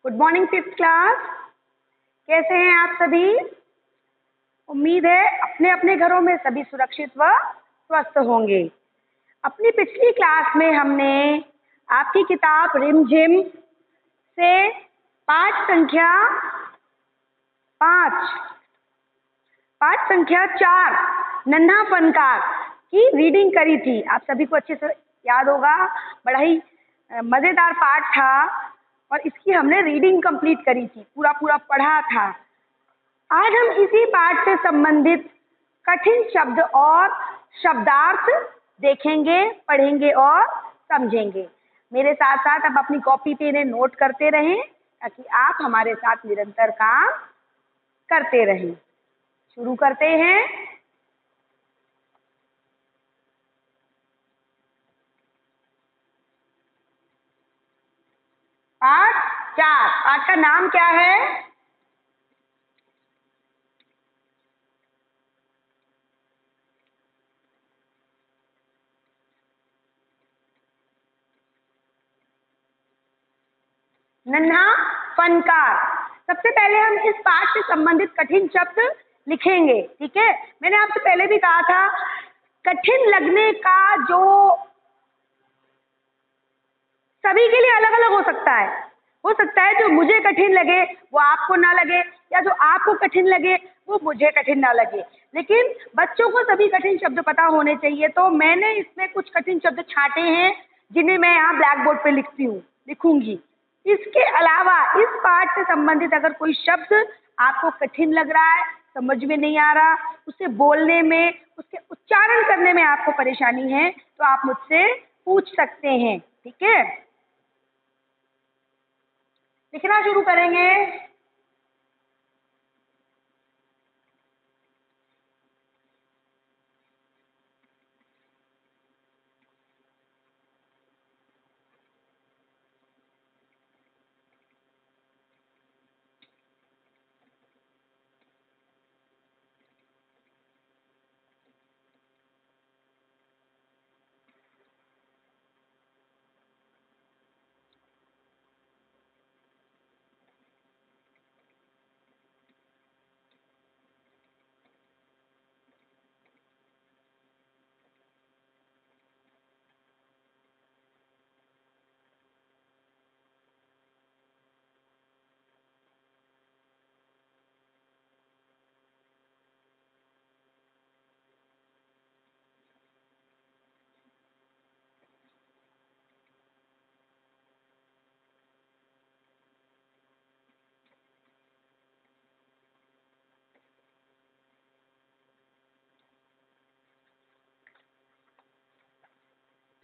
Good morning fifth class. कैसे हैं आप सभी? उम्मीद है अपने अपने घरों में सभी सुरक्षित व स्वस्थ होंगे। अपनी पिछली क्लास में हमने आपकी किताब रिमझिम से पाठ संख्या 5 पाठ संख्या 4 नन्हा फनकार की रीडिंग करी थी। आप सभी को अच्छे से याद होगा, बड़ा ही मज़ेदार पाठ था और इसकी हमने रीडिंग कंप्लीट करी थी, पूरा पूरा पढ़ा था। आज हम इसी पाठ से संबंधित कठिन शब्द और शब्दार्थ देखेंगे, पढ़ेंगे और समझेंगे। मेरे साथ साथ आप अपनी कॉपी पेन नोट करते रहें ताकि आप हमारे साथ निरंतर काम करते रहें। शुरू करते हैं। पाठ 4। पाठ का नाम क्या है? नन्हा फनकार। सबसे पहले हम इस पाठ से संबंधित कठिन शब्द लिखेंगे, ठीक है? मैंने आपसे पहले भी कहा था, कठिन लगने का जो सभी के लिए अलग अलग हो सकता है। हो सकता है जो मुझे कठिन लगे वो आपको ना लगे, या जो आपको कठिन लगे वो मुझे कठिन ना लगे। लेकिन बच्चों को सभी कठिन शब्द पता होने चाहिए, तो मैंने इसमें कुछ कठिन शब्द छांटे हैं जिन्हें मैं यहाँ ब्लैक बोर्ड पे लिखूंगी। इसके अलावा इस पाठ से संबंधित अगर कोई शब्द आपको कठिन लग रहा है, समझ में नहीं आ रहा, उसे बोलने में, उसके उच्चारण करने में आपको परेशानी है, तो आप मुझसे पूछ सकते हैं, ठीक है? लिखना शुरू करेंगे।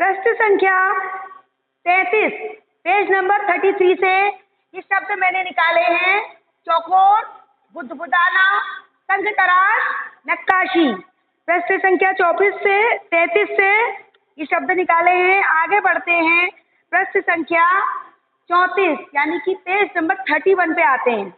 पृष्ठ संख्या 33, पेज नंबर 33 से ये शब्द मैंने निकाले हैं। चौकोर, बुदबुदाना, संग तराश, नक्काशी। पृष्ठ संख्या 34 से 33 से ये शब्द निकाले हैं। आगे बढ़ते हैं, पृष्ठ संख्या 34 यानी कि पेज नंबर 31 पे आते हैं।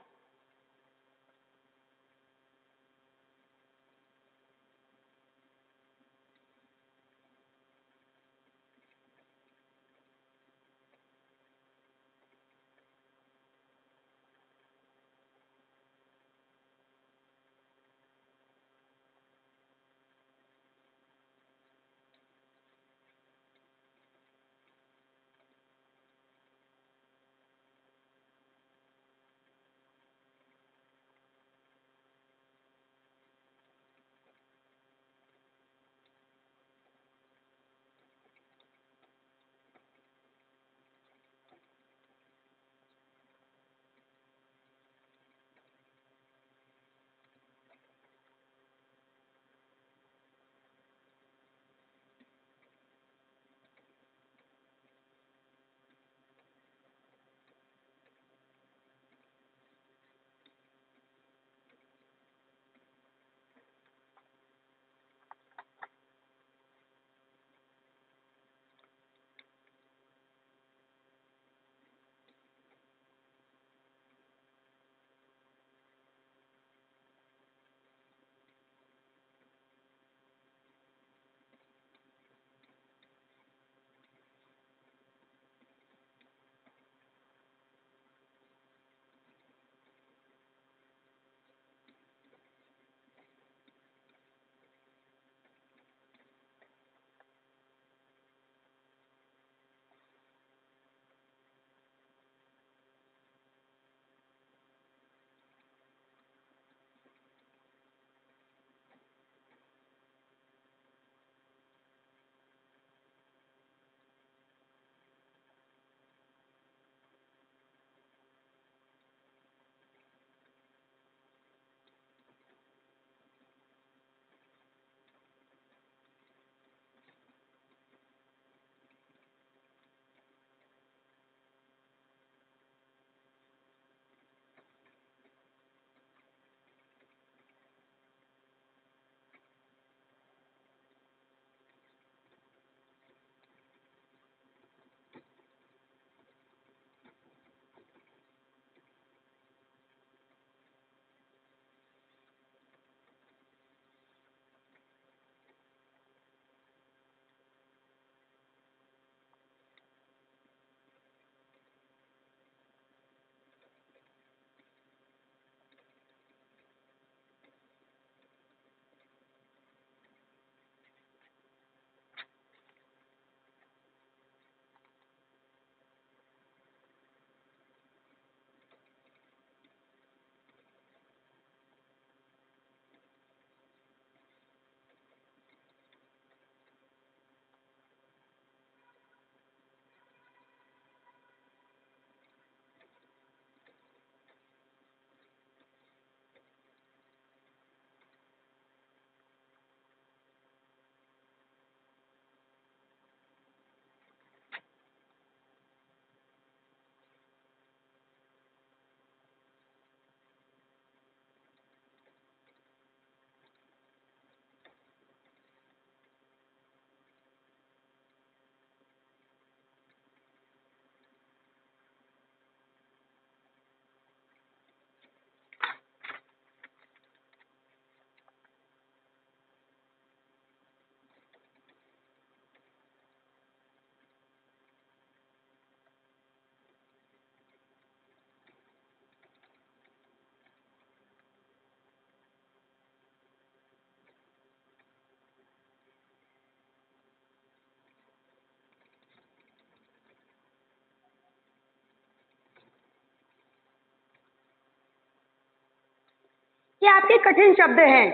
ये आपके कठिन शब्द हैं।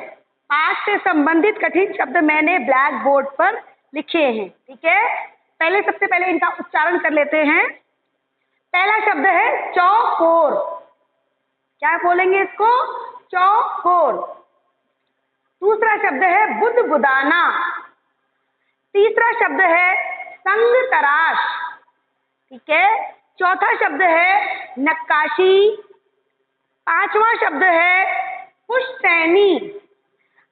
पाठ से संबंधित कठिन शब्द मैंने ब्लैक बोर्ड पर लिखे हैं, ठीक है। पहले सबसे पहले इनका उच्चारण कर लेते हैं। पहला शब्द है चौकोर। क्या बोलेंगे इसको? चौकोर। दूसरा शब्द है बुदबुदाना। तीसरा शब्द है संग तराश, ठीक है। चौथा शब्द है नक्काशी। पांचवा शब्द है पुश्तैनी।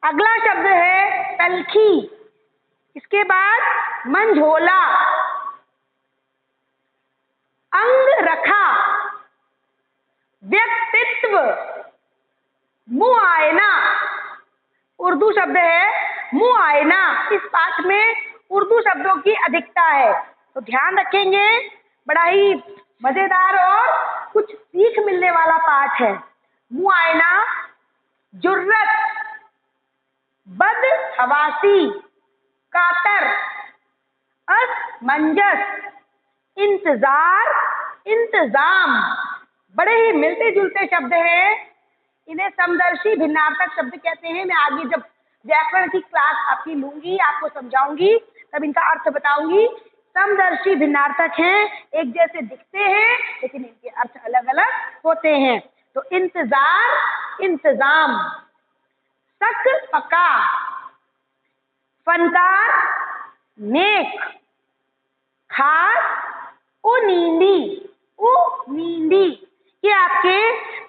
अगला शब्द है तलखी। इसके बाद मंझोला, अंग रखा, व्यक्तित्व, मुआयना। उर्दू शब्द है मुआयना। इस पाठ में उर्दू शब्दों की अधिकता है, तो ध्यान रखेंगे। बड़ा ही मजेदार और कुछ सीख मिलने वाला पाठ है। मुआयना, जुर्रत, बदहवासी, कातर, असमंजस, इंतजार, इंतजाम। बड़े ही मिलते जुलते शब्द हैं। इन्हें समदर्शी भिन्नार्थक शब्द कहते हैं। मैं आगे जब व्याकरण की क्लास आपकी लूंगी, आपको समझाऊंगी, तब इनका अर्थ बताऊंगी। समदर्शी भिन्नार्थक हैं, एक जैसे दिखते हैं लेकिन इनके अर्थ अलग अलग होते हैं। तो इंतजार, इंतजाम, सक पका, फनकार, नेक, खास, उनींदी, उनींदी। ये आपके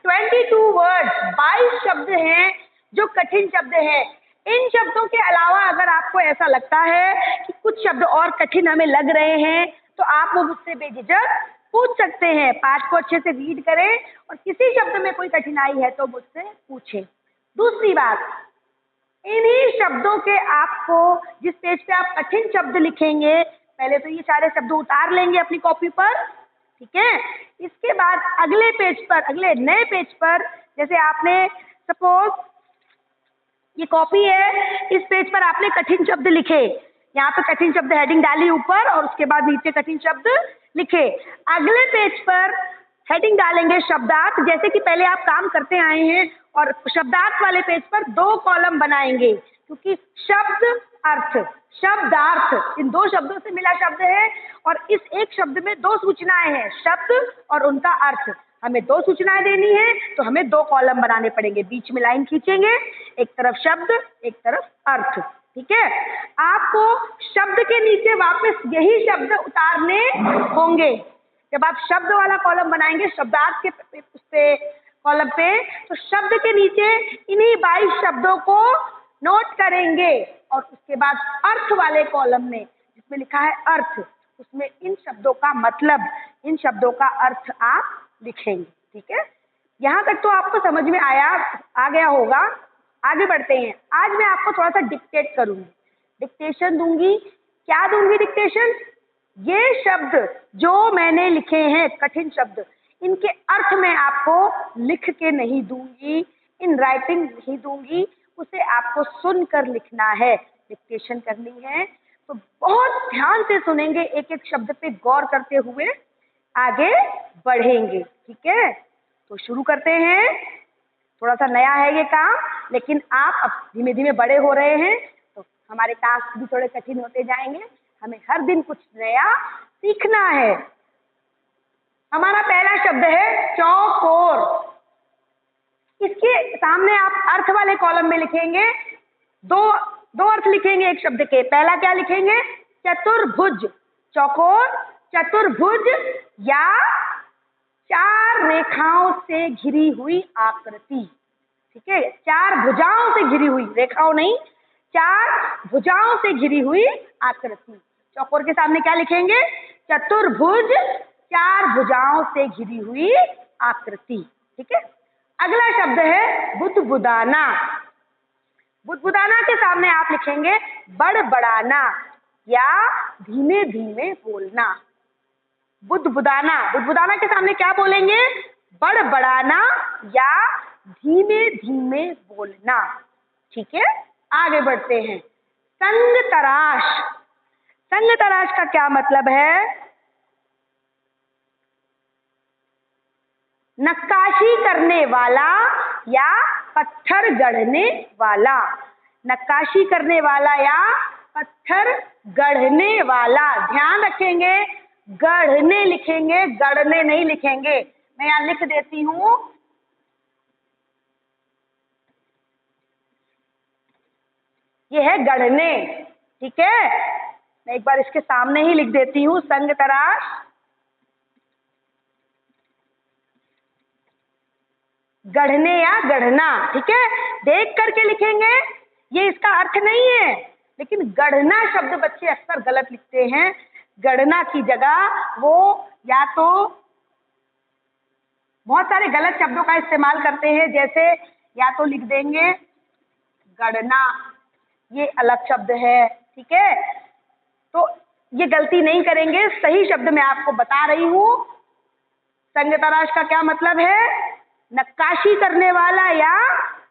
22 वर्ड्स, 22 शब्द हैं जो कठिन शब्द हैं। इन शब्दों के अलावा अगर आपको ऐसा लगता है कि कुछ शब्द और कठिन हमें लग रहे हैं, तो आप वो मुझसे बेझिझक पूछ सकते हैं। पाठ को अच्छे से रीड करें और किसी शब्द में कोई कठिनाई है तो मुझसे पूछें। दूसरी बात, इन्हीं शब्दों के आपको जिस पेज पे आप कठिन शब्द लिखेंगे, पहले तो ये सारे शब्द उतार लेंगे अपनी कॉपी पर, ठीक है। इसके बाद अगले पेज पर, अगले नए पेज पर, जैसे आपने सपोज ये कॉपी है, इस पेज पर आपने कठिन शब्द लिखे, यहाँ पे कठिन शब्द हेडिंग डाली ऊपर और उसके बाद नीचे कठिन शब्द लिखे। अगले पेज पर हेडिंग डालेंगे शब्दार्थ, जैसे कि पहले आप काम करते आए हैं, और शब्दार्थ वाले पेज पर 2 कॉलम बनाएंगे, क्योंकि शब्द अर्थ, शब्दार्थ इन 2 शब्दों से मिला शब्द है और इस एक शब्द में 2 सूचनाएं हैं, शब्द और उनका अर्थ। हमें 2 सूचनाएं देनी है तो हमें 2 कॉलम बनाने पड़ेंगे, बीच में लाइन खींचेंगे, एक तरफ शब्द एक तरफ अर्थ, ठीक है। आपको शब्द के नीचे वापस यही शब्द उतारने होंगे। जब आप शब्द वाला कॉलम बनाएंगे शब्दार्थ के उस पे कॉलम पे, तो शब्द के नीचे इन्हीं 22 शब्दों को नोट करेंगे और उसके बाद अर्थ वाले कॉलम में जिसमें लिखा है अर्थ, उसमें इन शब्दों का मतलब, इन शब्दों का अर्थ आप लिखेंगे, ठीक है। यहाँ तक तो आपको समझ में आ गया होगा। आगे बढ़ते हैं। आज मैं आपको थोड़ा सा डिक्टेट करूंगी, डिक्टेशन दूंगी। क्या दूंगी डिक्टेशन? ये शब्द जो मैंने लिखे हैं कठिन शब्द, इनके अर्थ मैं आपको लिख के नहीं दूंगी, इन राइटिंग नहीं दूंगी, उसे आपको सुनकर लिखना है, डिक्टेशन करनी है। तो बहुत ध्यान से सुनेंगे, एक एक शब्द पे गौर करते हुए आगे बढ़ेंगे, ठीक है। तो शुरू करते हैं। थोड़ा सा नया है ये काम, लेकिन आप अब धीमे धीमे बड़े हो रहे हैं तो हमारे टास्क भी थोड़े कठिन होते जाएंगे। हमें हर दिन कुछ नया सीखना है। हमारा पहला शब्द है चौकोर। इसके सामने आप अर्थ वाले कॉलम में लिखेंगे, दो अर्थ लिखेंगे एक शब्द के। पहला क्या लिखेंगे? चतुर्भुज। चौकोर, चतुर्भुज या 4 रेखाओं से घिरी हुई आकृति, ठीक है। 4 भुजाओं से घिरी हुई, रेखाओं नहीं, 4 भुजाओं से घिरी हुई आकृति। चौकोर के सामने क्या लिखेंगे? चतुर्भुज, 4 भुजाओं से घिरी हुई आकृति, ठीक है। अगला शब्द है बुदबुदाना। बुदबुदाना के सामने आप लिखेंगे बड़बड़ाना या धीमे धीमे बोलना। बुदबुदाना, बुदबुदाना के सामने क्या बोलेंगे? बड़बड़ाना या धीमे धीमे बोलना, ठीक है। आगे बढ़ते हैं। संग तराश। संग तराश का क्या मतलब है? नक्काशी करने वाला या पत्थर गढ़ने वाला। नक्काशी करने वाला या पत्थर गढ़ने वाला। ध्यान रखेंगे, गढ़ने लिखेंगे, गढ़ने नहीं लिखेंगे। मैं यहाँ लिख देती हूँ, ये है गढ़ने। ठीक है, मैं एक बार इसके सामने ही लिख देती हूँ, संग तराश गढ़ने या गढ़ना। ठीक है, देख करके लिखेंगे, ये इसका अर्थ नहीं है। लेकिन गढ़ना शब्द बच्चे अक्सर गलत लिखते हैं। गढ़ना की जगह वो या तो बहुत सारे गलत शब्दों का इस्तेमाल करते हैं, जैसे या तो लिख देंगे गढ़ना, ये अलग शब्द है। ठीक है, तो ये गलती नहीं करेंगे, सही शब्द मैं आपको बता रही हूँ। संग तराश का क्या मतलब है? नक्काशी करने वाला या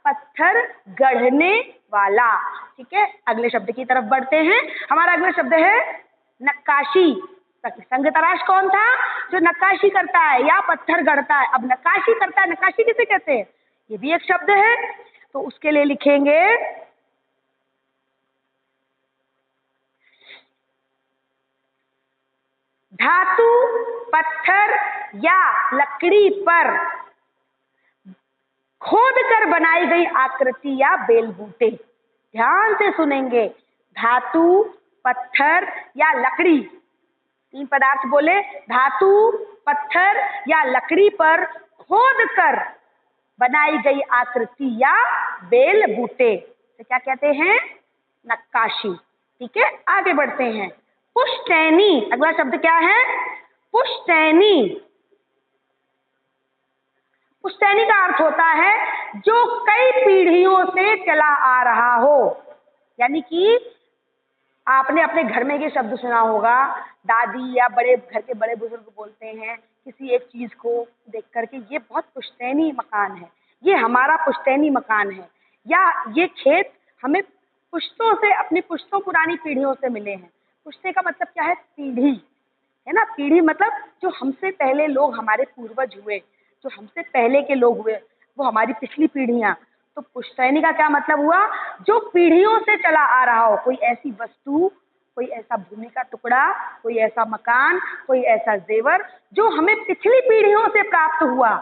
पत्थर गढ़ने वाला। ठीक है, अगले शब्द की तरफ बढ़ते हैं। हमारा अगला शब्द है नक्काशी। संग तराश कौन था? जो नक्काशी करता है या पत्थर गढ़ता है। अब नक्काशी करता है, नक्काशी किसे कहते हैं? ये भी एक शब्द है, तो उसके लिए लिखेंगे धातु, पत्थर या लकड़ी पर खोद कर बनाई गई आकृति या बेल बूटे। ध्यान से सुनेंगे, धातु, पत्थर या लकड़ी, तीन पदार्थ बोले, धातु, पत्थर या लकड़ी पर खोद कर बनाई गई आकृति या बेल बूटे तो क्या कहते हैं? नक्काशी। ठीक है, आगे बढ़ते हैं। पुश्तैनी, अगला शब्द क्या है? पुश्तैनी। पुश्तैनी का अर्थ होता है जो कई पीढ़ियों से चला आ रहा हो। यानी कि आपने अपने घर में ये शब्द सुना होगा, दादी या बड़े घर के बड़े बुजुर्ग बोलते हैं किसी एक चीज को देख करके, ये बहुत पुश्तैनी मकान है, ये हमारा पुश्तैनी मकान है, या ये खेत हमें पुश्तों से, अपनी पुश्तों पुरानी पीढ़ियों से मिले हैं। पुश्ते का मतलब क्या है? पीढ़ी, है ना। पीढ़ी मतलब जो हमसे पहले लोग, हमारे पूर्वज हुए, जो हमसे पहले के लोग हुए, वो हमारी पिछली पीढ़ियां। तो पुश्तैनी का क्या मतलब हुआ? जो पीढ़ियों से चला आ रहा हो, कोई ऐसी वस्तु, कोई ऐसा भूमि का टुकड़ा, कोई ऐसा मकान, कोई ऐसा जेवर जो हमें पिछली पीढ़ियों से प्राप्त हुआ,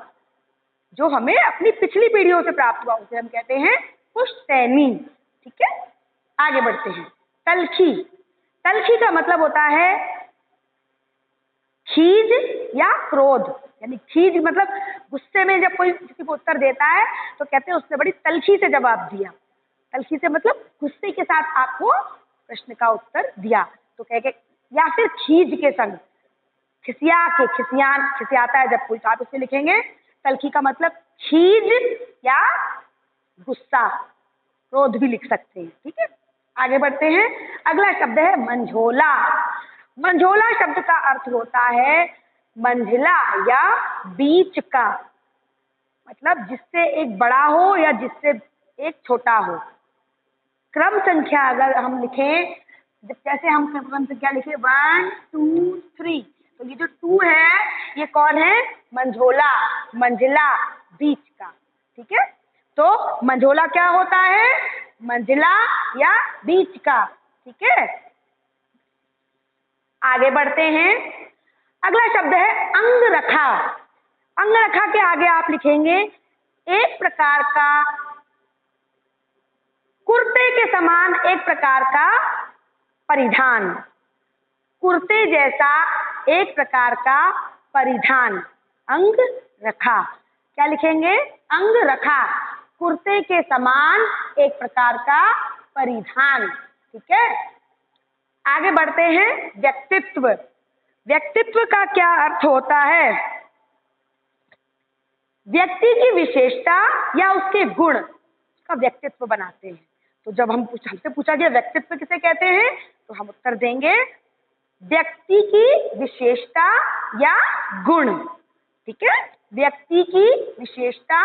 जो हमें अपनी पिछली पीढ़ियों से प्राप्त हुआ, उसे हम कहते हैं पुश्तैनी। ठीक है, आगे बढ़ते हैं। तलखी। तलखी का मतलब होता है खीज या क्रोध। यानी खीज मतलब गुस्से में जब कोई किसी को उत्तर देता है तो कहते हैं उसने बड़ी तलखी से जवाब दिया। तलखी से मतलब गुस्से के साथ आपको प्रश्न का उत्तर दिया, तो कह के, या फिर खीज के संग, खिसिया के, खिसियाता है जब कोई, तो आप इसे लिखेंगे तलखी का मतलब खीज या गुस्सा, क्रोध भी लिख सकते हैं। ठीक है, आगे बढ़ते हैं। अगला शब्द है मंझोला। मंझोला शब्द का अर्थ होता है मंझला या बीच का, मतलब जिससे एक बड़ा हो या जिससे एक छोटा हो। क्रम संख्या अगर हम लिखें, जब जैसे हम क्रम संख्या लिखे 1 2 3, तो ये जो 2 है ये कौन है? मंझोला, मंझला, बीच का। ठीक है, तो मंझोला क्या होता है? मंझला या बीच का। ठीक है, आगे बढ़ते हैं। अगला शब्द है अंगरखा। अंगरखा के आगे आप लिखेंगे एक प्रकार का कुर्ते के समान, एक प्रकार का परिधान, कुर्ते जैसा एक प्रकार का परिधान, अंगरखा। क्या लिखेंगे? अंगरखा, कुर्ते के समान एक प्रकार का परिधान। ठीक है, आगे बढ़ते हैं। व्यक्तित्व। व्यक्तित्व का क्या अर्थ होता है? व्यक्ति की विशेषता या उसके गुण का व्यक्तित्व बनाते हैं। तो जब हमसे पूछा गया व्यक्तित्व किसे कहते हैं, तो हम उत्तर देंगे व्यक्ति की विशेषता या गुण। ठीक है, व्यक्ति की विशेषता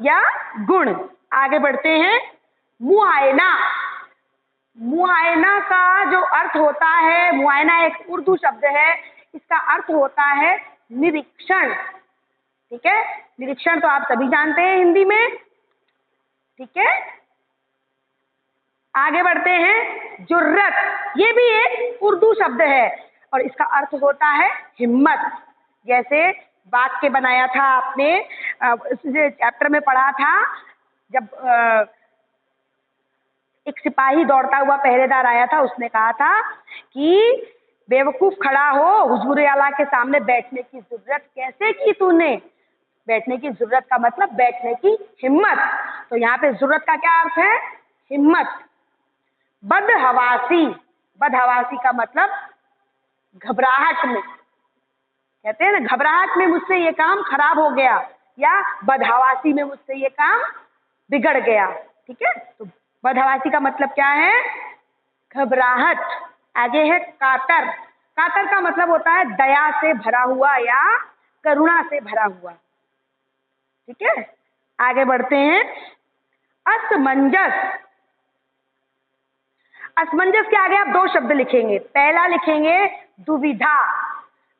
या गुण। आगे बढ़ते हैं। मुआयना। मुआयना का जो अर्थ होता है, मुआयना एक उर्दू शब्द है, इसका अर्थ होता है निरीक्षण। ठीक है, निरीक्षण तो आप सभी जानते हैं हिंदी में। ठीक है, आगे बढ़ते हैं। जुर्रत, ये भी एक उर्दू शब्द है और इसका अर्थ होता है हिम्मत। जैसे वाक्य बनाया था आपने, चैप्टर में पढ़ा था, जब एक सिपाही दौड़ता हुआ पहरेदार आया था, उसने कहा था कि बेवकूफ खड़ा हो, हुजूर आला के सामने बैठने की जरूरत कैसे की तूने। बैठने की जरूरत का मतलब बैठने की हिम्मत। तो यहाँ पे जरूरत का क्या अर्थ है? हिम्मत। बदहवासी, बदहवासी का मतलब घबराहट में, कहते हैं ना घबराहट में मुझसे ये काम खराब हो गया, या बदहवासी में मुझसे ये काम बिगड़ गया। ठीक है, तो बदहवासी का मतलब क्या है? घबराहट। आगे है कातर। कातर का मतलब होता है दया से भरा हुआ या करुणा से भरा हुआ। ठीक है, आगे बढ़ते हैं। असमंजस। असमंजस के आगे आप दो शब्द लिखेंगे। पहला लिखेंगे दुविधा।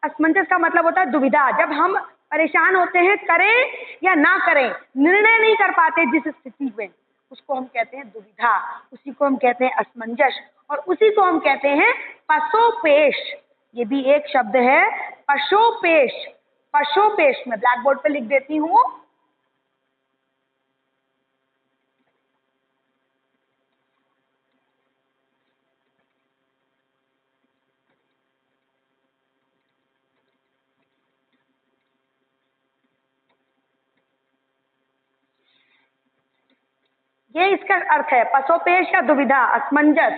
असमंजस का मतलब होता है दुविधा, जब हम परेशान होते हैं करें या ना करें, निर्णय नहीं कर पाते जिस स्थिति में, उसको हम कहते हैं दुविधा, उसी को हम कहते हैं असमंजस, और उसी को हम कहते हैं पशोपेश। ये भी एक शब्द है, पशोपेश। पशोपेश मैं ब्लैक बोर्ड पे लिख देती हूँ। ये इसका अर्थ है, पशोपेश या दुविधा, असमंजस।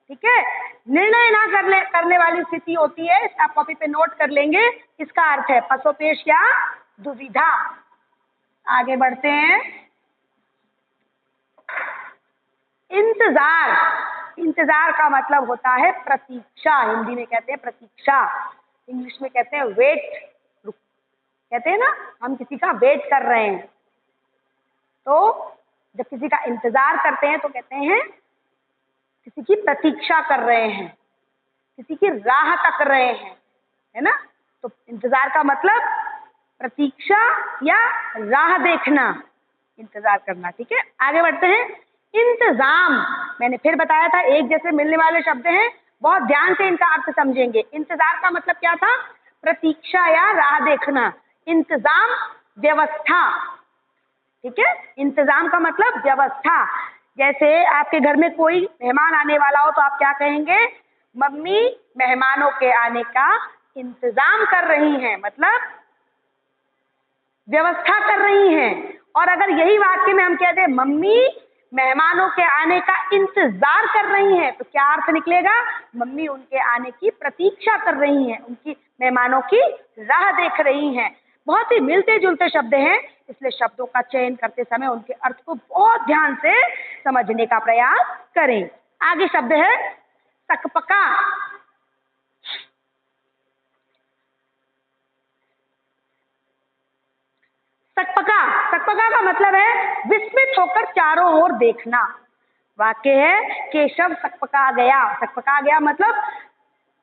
ठीक है, निर्णय ना करने वाली स्थिति होती है, आप कॉपी पे नोट कर लेंगे। इसका अर्थ है पशोपेश या दुविधा। आगे बढ़ते हैं। इंतजार। इंतजार का मतलब होता है प्रतीक्षा। हिंदी में कहते हैं प्रतीक्षा, इंग्लिश में कहते हैं वेट। कहते हैं ना हम किसी का वेट कर रहे हैं, तो जब किसी का इंतजार करते हैं तो कहते हैं किसी की प्रतीक्षा कर रहे हैं, किसी की राह तक रहे हैं, है ना। तो इंतजार का मतलब प्रतीक्षा या राह देखना, इंतजार करना। ठीक है, आगे बढ़ते हैं। इंतजाम, मैंने फिर बताया था एक जैसे मिलने वाले शब्द हैं, बहुत ध्यान से इनका अर्थ समझेंगे। इंतजार का मतलब क्या था? प्रतीक्षा या राह देखना। इंतजाम व्यवस्था। ठीक है, इंतजाम का मतलब व्यवस्था। जैसे आपके घर में कोई मेहमान आने वाला हो तो आप क्या कहेंगे? मम्मी मेहमानों के आने का इंतजाम कर रही हैं, मतलब व्यवस्था कर रही हैं। और अगर यही वाक्य में हम कहते हैं मम्मी मेहमानों के आने का इंतजार कर रही हैं, तो क्या अर्थ निकलेगा? मम्मी उनके आने की प्रतीक्षा कर रही हैं, उनकी मेहमानों की राह देख रही हैं। बहुत ही मिलते जुलते शब्द हैं, इसलिए शब्दों का चयन करते समय उनके अर्थ को बहुत ध्यान से समझने का प्रयास करें। आगे शब्द है सकपका। सकपका, सकपका का मतलब है विस्मित होकर चारों ओर देखना। वाक्य है केशव सकपका गया। सकपका गया मतलब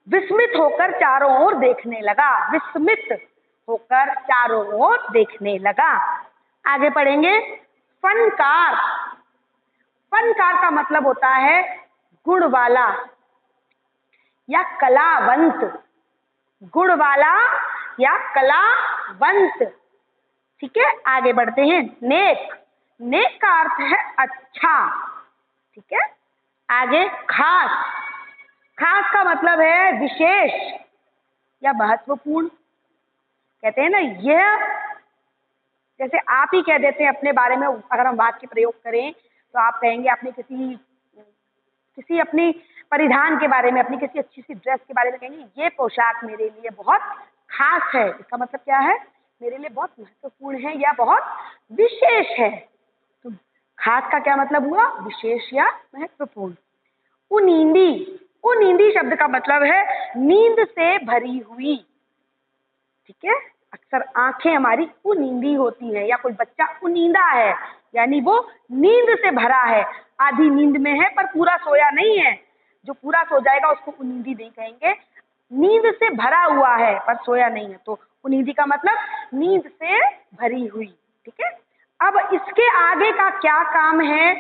विस्मित होकर चारों ओर देखने लगा, विस्मित होकर चारों ओर देखने लगा। आगे पढ़ेंगे। फनकार। फनकार का मतलब होता है गुण वाला या कलावंत। गुण वाला या कलावंत। ठीक है, आगे बढ़ते हैं। नेक। नेक का अर्थ है अच्छा। ठीक है, आगे खास। खास का मतलब है विशेष या महत्वपूर्ण। कहते हैं ना, यह जैसे आप ही कह देते हैं अपने बारे में, अगर हम वाक्य प्रयोग करें तो आप कहेंगे अपने किसी अपनी परिधान के बारे में, अपनी किसी अच्छी सी ड्रेस के बारे में कहेंगे ये पोशाक मेरे लिए बहुत खास है। इसका मतलब क्या है? मेरे लिए बहुत महत्वपूर्ण है या बहुत विशेष है। तो खास का क्या मतलब हुआ? विशेष या महत्वपूर्ण। उनींदी। उनींदी शब्द का मतलब है नींद से भरी हुई। ठीक है, अक्सर आंखें हमारी उनींदी होती है, या कोई बच्चा उनींदा है यानी वो नींद से भरा है, आधी नींद में है पर पूरा सोया नहीं है। जो पूरा सो जाएगा उसको उनींदी नहीं कहेंगे। नींद से भरा हुआ है पर सोया नहीं है, तो उनींदी का मतलब नींद से भरी हुई। ठीक है, अब इसके आगे का क्या काम है?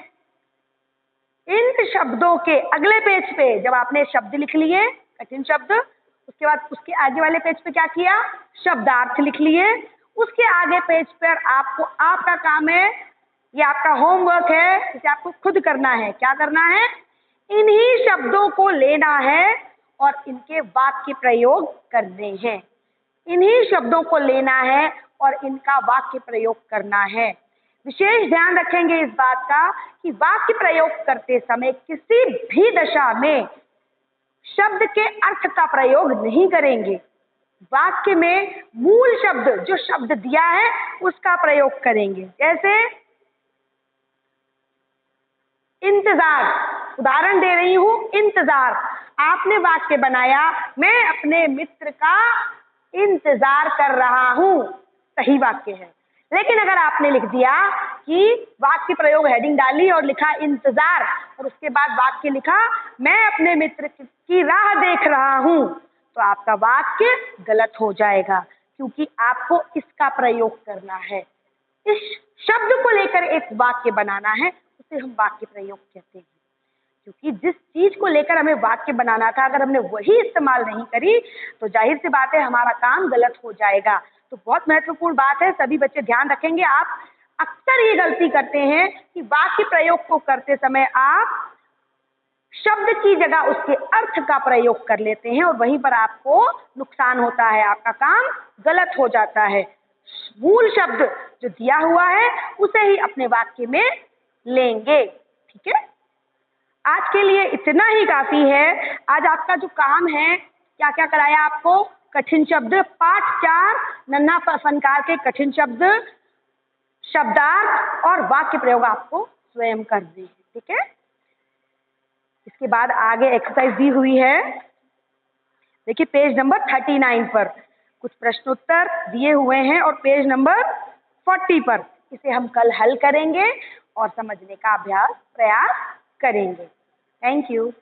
इन शब्दों के अगले पेज पे जब आपने शब्द लिख लिए, कठिन शब्द, उसके बाद उसके आगे वाले पेज पे क्या किया? शब्दार्थ लिख लिए। उसके आगे पेज पर आपको, आपका काम है, ये आपका होमवर्क है, इसे आपको खुद करना है। क्या करना है? इन्हीं शब्दों को लेना है और इनके वाक्य प्रयोग करने हैं। इन्हीं शब्दों को लेना है और इनका वाक्य प्रयोग करना है। विशेष ध्यान रखेंगे इस बात का कि वाक्य प्रयोग करते समय किसी भी दशा में शब्द के अर्थ का प्रयोग नहीं करेंगे। वाक्य में मूल शब्द, जो शब्द दिया है, उसका प्रयोग करेंगे। जैसे इंतजार, उदाहरण दे रही हूं, इंतजार। आपने वाक्य बनाया, मैं अपने मित्र का इंतजार कर रहा हूं, सही वाक्य है। लेकिन अगर आपने लिख दिया कि वाक्य प्रयोग, हेडिंग डाली और लिखा इंतजार, और उसके बाद वाक्य लिखा मैं अपने मित्र की राह देख रहा हूं, तो आपका वाक्य गलत हो जाएगा, क्योंकि आपको इसका प्रयोग करना है। इस शब्द को लेकर एक वाक्य बनाना है, उसे हम वाक्य प्रयोग कहते हैं। क्योंकि जिस चीज को लेकर हमें वाक्य बनाना था, अगर हमने वही इस्तेमाल नहीं करी तो जाहिर सी बात है हमारा काम गलत हो जाएगा। तो बहुत महत्वपूर्ण बात है, सभी बच्चे ध्यान रखेंगे। आप अक्सर ये गलती करते हैं कि वाक्य प्रयोग को करते समय आप शब्द की जगह उसके अर्थ का प्रयोग कर लेते हैं और वहीं पर आपको नुकसान होता है, आपका काम गलत हो जाता है। मूल शब्द जो दिया हुआ है उसे ही अपने वाक्य में लेंगे। ठीक है, आज के लिए इतना ही काफी है। आज आपका जो काम है, क्या क्या कराया आपको? कठिन शब्द, पाठ 4 नन्हा फनकार के कठिन शब्द, शब्दार्थ और वाक्य प्रयोग आपको स्वयं करने हैं। ठीक है, इसके बाद आगे एक्सरसाइज दी हुई है, देखिए पेज नंबर 39 पर कुछ प्रश्नोत्तर दिए हुए हैं और पेज नंबर 40 पर। इसे हम कल हल करेंगे और समझने का अभ्यास प्रयास करेंगे। Thank you.